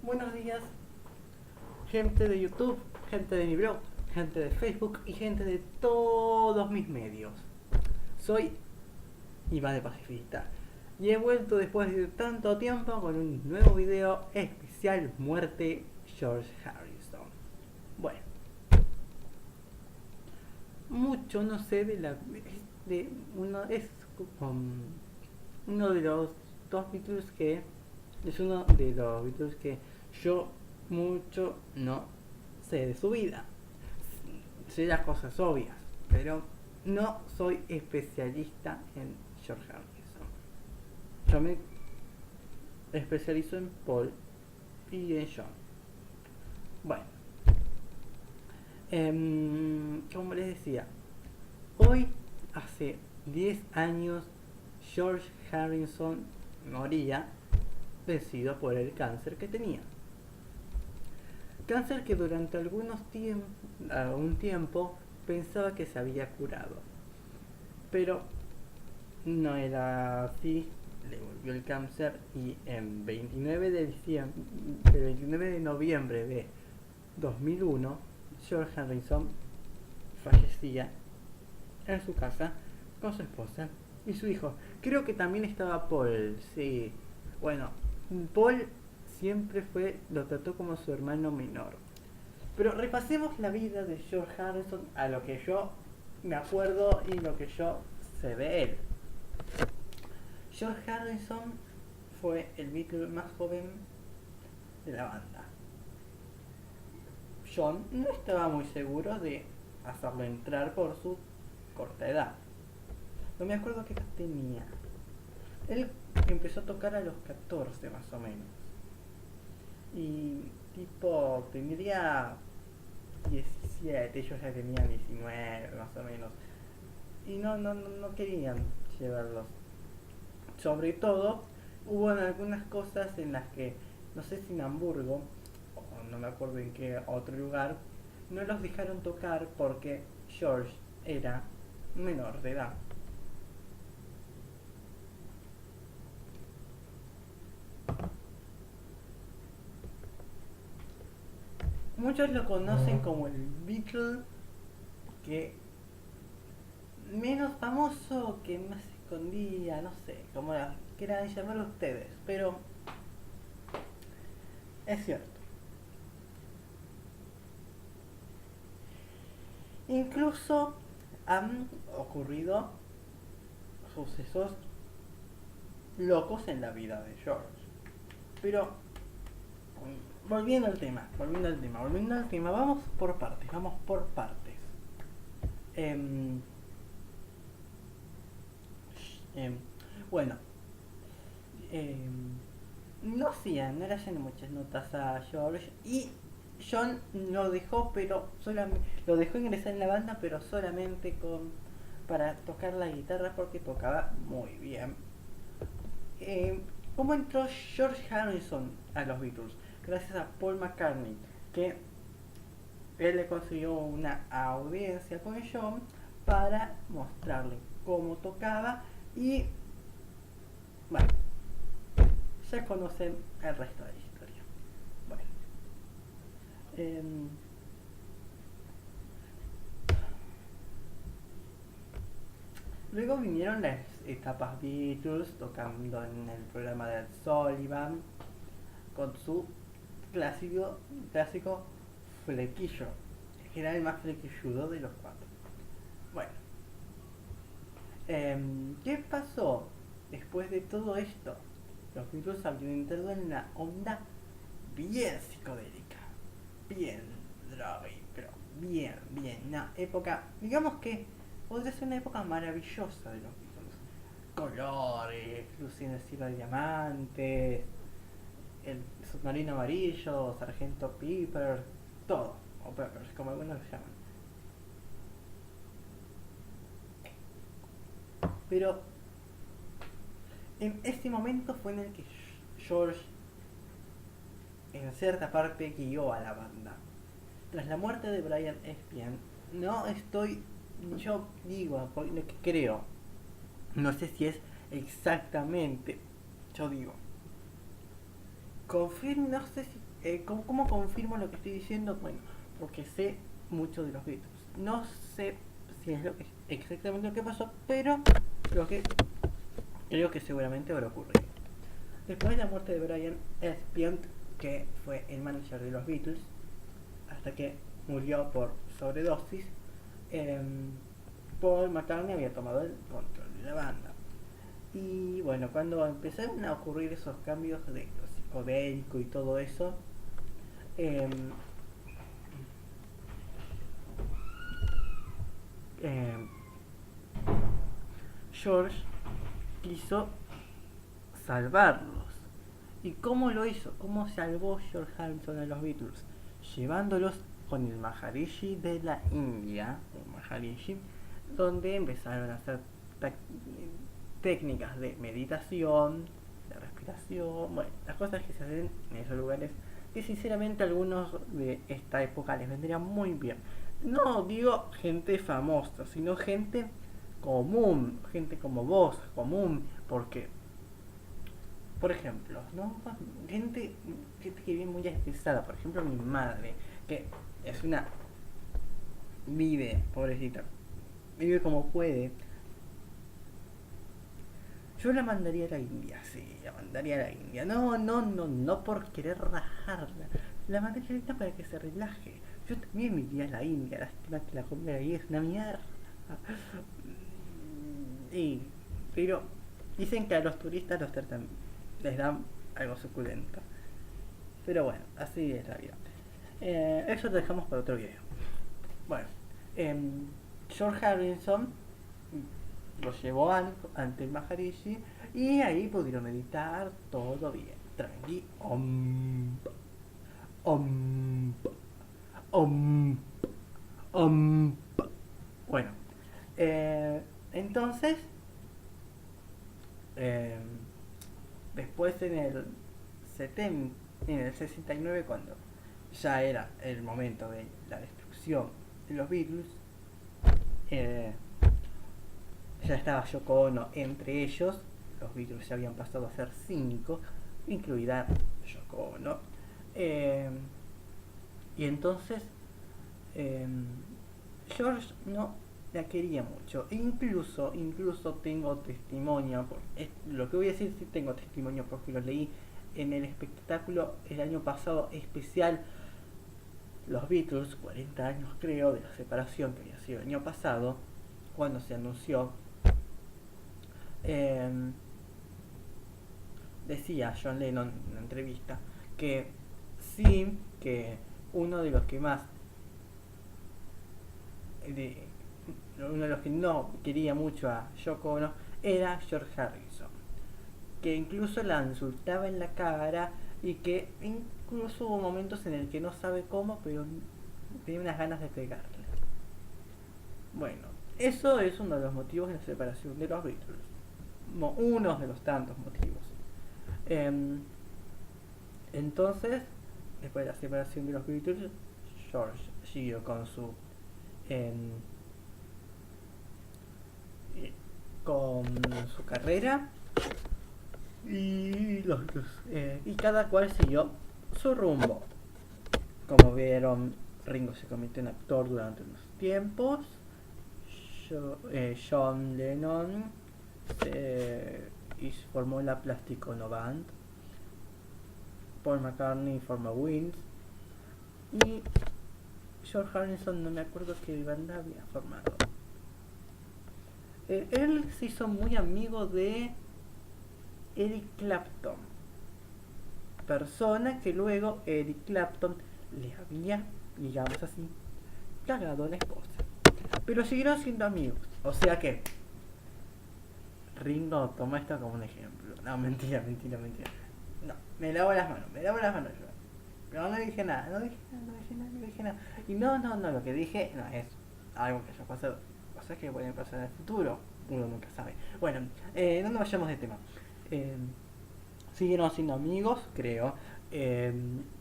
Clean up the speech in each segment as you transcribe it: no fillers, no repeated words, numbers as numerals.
Buenos días, gente de YouTube, gente de mi blog, gente de Facebook y gente de todos mis medios. Soy Iván de Pacifista y he vuelto después de tanto tiempo con un nuevo video especial Muerte George Harrison. Bueno, mucho no sé de uno es uno de los dos Beatles que es uno de los Beatles que yo mucho no sé de su vida. Sé las cosas obvias, pero no soy especialista en George Harrison. Yo me especializo en Paul y en John. Bueno, como les decía, hoy hace 10 años George Harrison moría vencido por el cáncer que tenía. Cáncer que durante algún tiempo pensaba que se había curado. Pero no era así, le volvió el cáncer y en 29 de noviembre de 2001, George Harrison fallecía en su casa con su esposa y su hijo. Creo que también estaba Paul, sí. Bueno, Paul siempre lo trató como su hermano menor. Pero repasemos la vida de George Harrison a lo que yo me acuerdo y lo que yo sé de él. George Harrison fue el Beatle más joven de la banda. John no estaba muy seguro de hacerlo entrar por su corta edad. No me acuerdo qué edad tenía. Él empezó a tocar a los 14 más o menos. Y tipo, tendría 17, ellos ya tenían 19 más o menos. Y no querían llevarlos. Sobre todo, hubo algunas cosas en las que, no sé si en Hamburgo, o no me acuerdo en qué otro lugar, no los dejaron tocar porque George era menor de edad. Muchos lo conocen como el Beatle que menos famoso, que más se escondía, no sé, como quieran llamarlo ustedes, pero es cierto. Incluso han ocurrido sucesos locos en la vida de George. Pero volviendo al tema, vamos por partes. Em, em, bueno, em, no le hacían muchas notas a George y John lo dejó ingresar en la banda, pero solamente para tocar la guitarra porque tocaba muy bien. ¿Cómo entró George Harrison a los Beatles? Gracias a Paul McCartney, que él le consiguió una audiencia con John para mostrarle cómo tocaba y bueno, ya conocen el resto de la historia. Bueno, eh, luego vinieron las etapas Beatles tocando en el programa de Sullivan con su clásico flequillo, que era el más flequilludo de los cuatro. Bueno, ¿qué pasó después de todo esto? Los Beatles habían entrado en una onda bien psicodélica, bien droga, pero bien, una época, digamos que podría ser una época maravillosa de los Beatles. Colores, luz en el cielo de diamantes, el submarino amarillo, Sargento Pepper, todo, o Peppers, como algunos lo llaman. Pero en este momento fue en el que George, en cierta parte, guió a la banda. Tras la muerte de Brian Epstein, no estoy, yo digo, lo que creo, no sé si es exactamente, yo digo, No sé si, ¿cómo confirmo lo que estoy diciendo? Bueno, porque sé mucho de los Beatles. No sé si es exactamente lo que pasó, pero lo que creo que seguramente habrá ocurrido. Después de la muerte de Brian Epstein, que fue el manager de los Beatles, hasta que murió por sobredosis, eh, Paul McCartney había tomado el control de la banda. Y bueno, cuando empezaron a ocurrir esos cambios de lo psicodélico y todo eso, eh, eh, George quiso salvarlos. ¿Y cómo lo hizo? ¿Cómo salvó George Harrison a los Beatles? Llevándolos con el Maharishi de la India, el Maharishi, donde empezaron a hacer técnicas de meditación, de respiración, bueno, las cosas que se hacen en esos lugares, que sinceramente a algunos de esta época les vendría muy bien. No digo gente famosa, sino gente común, gente como vos, común, porque, por ejemplo, ¿no? gente que vive muy estresada, por ejemplo mi madre, que es una, vive, pobrecita, vive como puede. Yo la mandaría a la India, sí, la mandaría a la India. No por querer rajarla. La mandaría a la India para que se relaje. Yo también me iría a la India, lástima que la comida ahí es una mierda. Y, pero dicen que a los turistas los tratan, les dan algo suculento. Pero bueno, así es la vida. Eso lo dejamos para otro video. Bueno, George Harrison lo llevó ante el Maharishi y ahí pudieron meditar todo bien, tranqui, om, om, om. Bueno, entonces, eh, después en el 69, cuando ya era el momento de la destrucción de los Beatles, eh, ya estaba Yoko Ono entre ellos. Los Beatles ya habían pasado a ser 5, incluida Yoko Ono. Eh, y entonces eh, George no la quería mucho. Incluso tengo testimonio. Lo que voy a decir sí tengo testimonio porque lo leí en el espectáculo el año pasado especial Los Beatles, 40 años creo de la separación que había sido el año pasado, cuando se anunció. Eh, Decía John Lennon en una entrevista que sí, que uno de los que más de, uno de los que no quería mucho a Yoko Ono era George Harrison, que incluso la insultaba en la cara y que incluso hubo momentos en el que no sabe cómo, pero tenía unas ganas de pegarle. Bueno, eso es uno de los motivos de la separación de los Beatles, uno de los tantos motivos. Entonces, después de la separación de los Beatles, George siguió em, con su carrera y cada cual siguió su rumbo. Como vieron, Ringo se convirtió en actor durante unos tiempos. John Lennon formó la Plastic Ono Band. Paul McCartney formó Wings. Y George Harrison no me acuerdo qué banda había formado. Él se hizo muy amigo de Eric Clapton, persona que luego Eric Clapton le había, digamos así, cagado a la esposa. Pero siguieron siendo amigos. O sea que Ringo toma esto como un ejemplo. No, mentira. No, me lavo las manos yo. Pero no dije nada. Y no, lo que dije no es algo que haya pasado. Cosas que pueden pasar en el futuro. Uno nunca sabe. Bueno, no nos vayamos de tema. Siguieron siendo amigos, creo.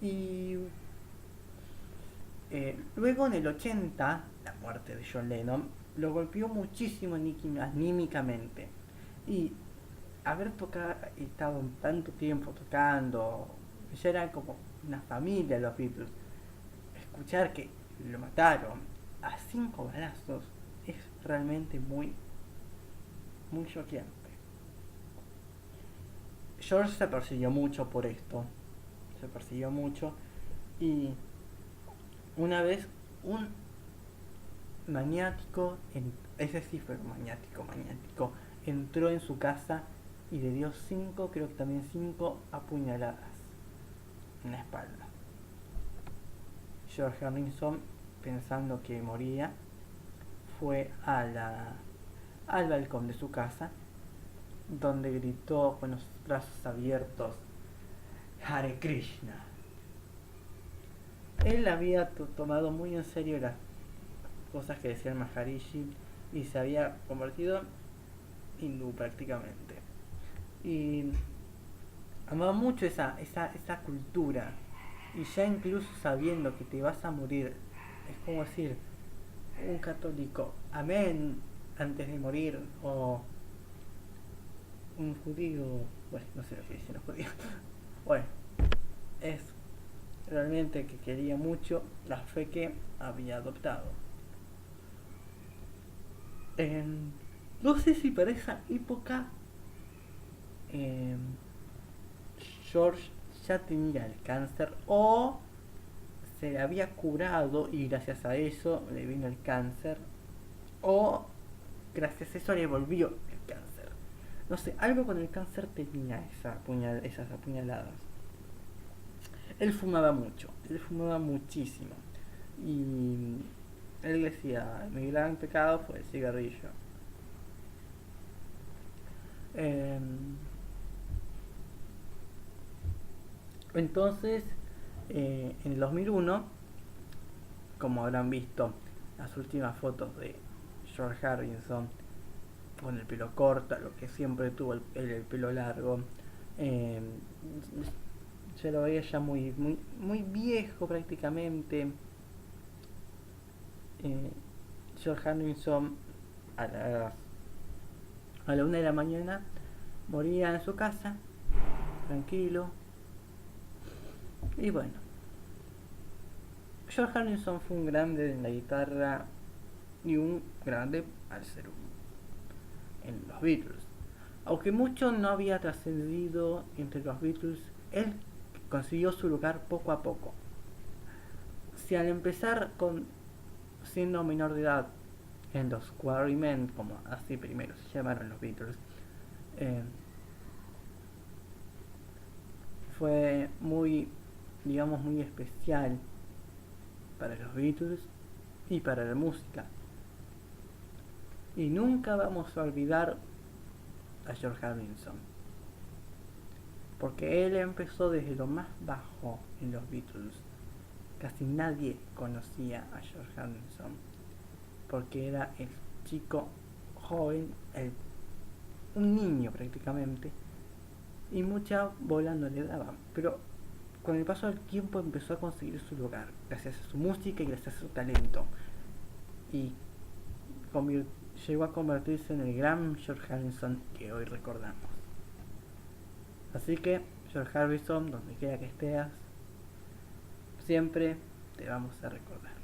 Y luego en el 80, la muerte de John Lennon lo golpeó muchísimo anímicamente. Y haber estado tanto tiempo tocando, Ya era como una familia los Beatles. Escuchar que lo mataron a 5 balazos es realmente muy choqueante. George se persiguió mucho por esto. Se persiguió mucho. Y una vez un maniático, ese sí fue maniático, entró en su casa y le dio 5, creo que también 5 apuñaladas en la espalda. George Harrison, pensando que moría, fue al balcón de su casa, donde gritó con los brazos abiertos, Hare Krishna. Él había tomado muy en serio las cosas que decía el Maharishi y se había convertido hindú prácticamente. Y amaba mucho esa cultura. Y ya incluso sabiendo que te vas a morir, es como decir un católico, amén, antes de morir, o un judío, bueno, no sé lo que dicen los judíos. Bueno, es realmente que quería mucho la fe que había adoptado. No sé si para esa época eh, George ya tenía el cáncer o se le había curado y gracias a eso le vino el cáncer, o gracias a eso le volvió el cáncer. No sé, algo con el cáncer tenía esas apuñaladas. Él fumaba muchísimo. Y él decía, mi gran pecado fue el cigarrillo. Eh, entonces, en el 2001, como habrán visto las últimas fotos de George Harrison con el pelo corto, lo que siempre tuvo el pelo largo, eh, se lo veía ya muy viejo prácticamente. eh, George Harrison a a la 1 de la mañana moría en su casa, tranquilo. Y bueno, George Harrison fue un grande en la guitarra y un grande al ser en los Beatles. Aunque mucho no había trascendido entre los Beatles, él consiguió su lugar poco a poco. Si al empezar siendo menor de edad en los Quarrymen, como así primero se llamaron los Beatles, eh, fue digamos, muy especial para los Beatles y para la música. Y nunca vamos a olvidar a George Harrison, porque él empezó desde lo más bajo en los Beatles. Casi nadie conocía a George Harrison, porque era el chico joven, un niño prácticamente, y mucha bola no le daban. Pero con el paso del tiempo empezó a conseguir su lugar, gracias a su música y gracias a su talento. Y llegó a convertirse en el gran George Harrison que hoy recordamos. Así que, George Harrison, donde quiera que estés, siempre te vamos a recordar.